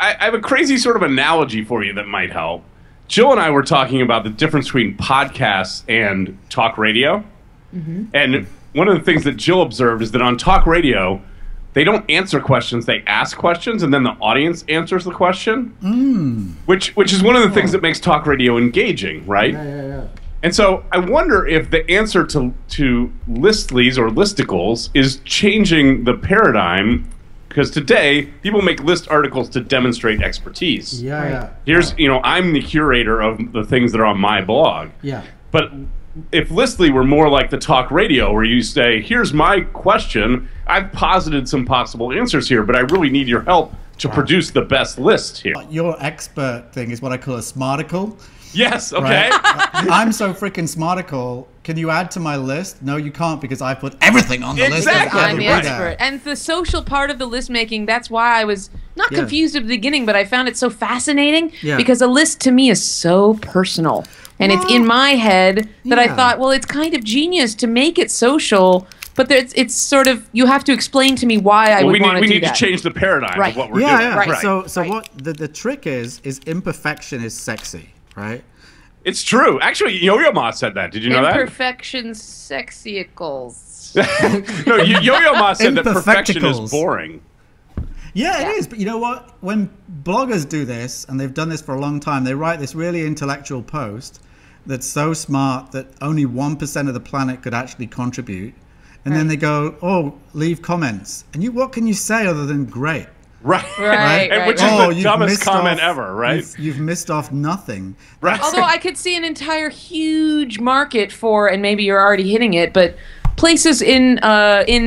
I have a crazy sort of analogy for you that might help. Jill and I were talking about the difference between podcasts and talk radio. Mm-hmm. And one of the things that Jill observed is that on talk radio, they don't answer questions, they ask questions, and then the audience answers the question. Which is one of the things that makes talk radio engaging, right? Yeah. And so I wonder if the answer to Listleys or Listicles is changing the paradigm, because today people make list articles to demonstrate expertise. Here's, I'm the curator of the things that are on my blog. Yeah. But if Listly were more like the talk radio, where you say, here's my question, I've posited some possible answers here, but I really need your help to produce the best list here. Your expert thing is what I call a smarticle. Yes, okay. Right? I'm so freaking smarticle. Can you add to my list? No, you can't, because I put everything on the list. I'm the expert. And the social part of the list making, that's why I was not confused at the beginning, but I found it so fascinating because a list to me is so personal. And it's in my head that I thought, well, it's kind of genius to make it social, but it's sort of, you have to explain to me why I would want to do that. We need to change the paradigm of what we're doing. Right. So what the trick is imperfection is sexy. Right? It's true. Actually, Yo-Yo Ma said that. Did you know that? Imperfection sexicles. No, Yo-Yo Ma said that perfection is boring. Yeah, it is. But you know what? When bloggers do this, and they've done this for a long time, they write this really intellectual post that's so smart that only 1% of the planet could actually contribute. And then they go, oh, leave comments. And what can you say other than great? Right. Which is the dumbest comment ever, right? You've missed off nothing. Right. Although I could see an entire huge market for, and maybe you're already hitting it, but places in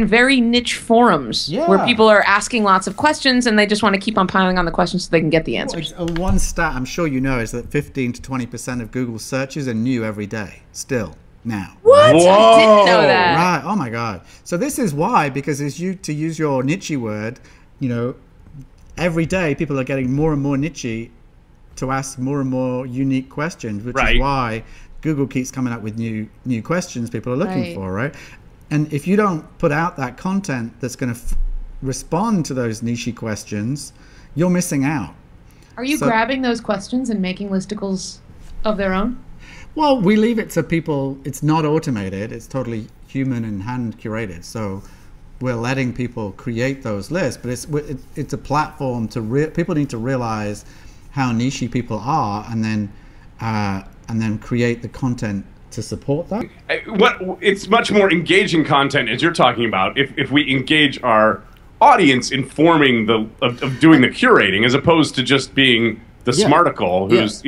very niche forums where people are asking lots of questions and they just want to keep on piling on the questions so they can get the answers. One stat I'm sure you know is that 15 to 20% of Google searches are new every day, still. Now. What? Whoa. I didn't know that. Right. Oh my God. So this is why, because to use your niche word, every day people are getting more and more niche to ask more and more unique questions, which is why Google keeps coming up with new questions people are looking for, right? And if you don't put out that content that's going to respond to those niche questions, you're missing out. Are you grabbing those questions and making listicles of their own? Well, we leave it to people. It's not automated. It's totally human and hand curated. So we're letting people create those lists, but it's a platform to people need to realize how niche people are, and then create the content to support that. It's much more engaging content, as you're talking about, if we engage our audience in forming of doing the curating, as opposed to just being the smarticle who's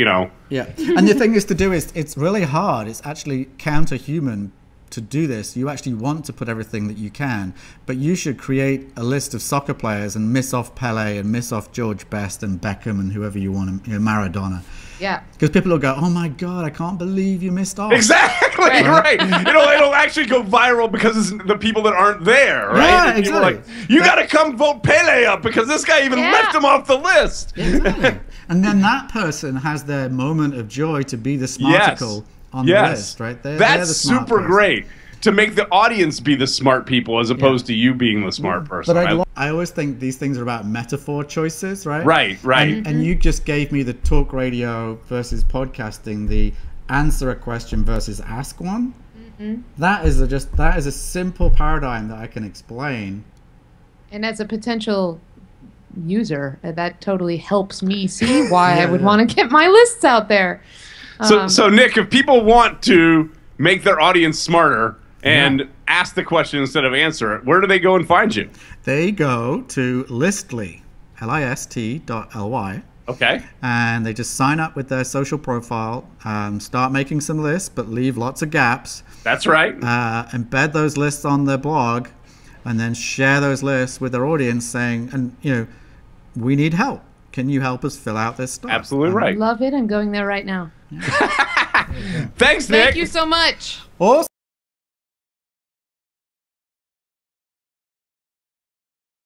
And the thing is to do is, it's really hard. It's actually counter-human to do this. You actually want to put everything that you can, but you should create a list of soccer players and miss off Pele and miss off George Best and Beckham and whoever you want to, Maradona. Yeah. Because people will go, oh my God, I can't believe you missed off. Exactly, right. It'll actually go viral because it's the people that aren't there, right? Yeah, exactly. Like, you got to come vote Pele up because this guy even left him off the list. Exactly. And then that person has their moment of joy to be the smarticle on the list, right? That's super great. To make the audience be the smart people as opposed to you being the smart person. But I always think these things are about metaphor choices, right? Right. And you just gave me the talk radio versus podcasting, the answer a question versus ask one. That is a simple paradigm that I can explain. And as a potential user, that totally helps me see why I would want to get my lists out there. So Nick, if people want to make their audience smarter and ask the question instead of answer it, where do they go and find you? They go to Listly, list.ly. Okay. And they just sign up with their social profile, start making some lists, but leave lots of gaps. That's right. Embed those lists on their blog, and then share those lists with their audience saying, we need help. Can you help us fill out this stuff? Absolutely right. Love it. I'm going there right now. Thanks, Nick. Thank you so much. Awesome.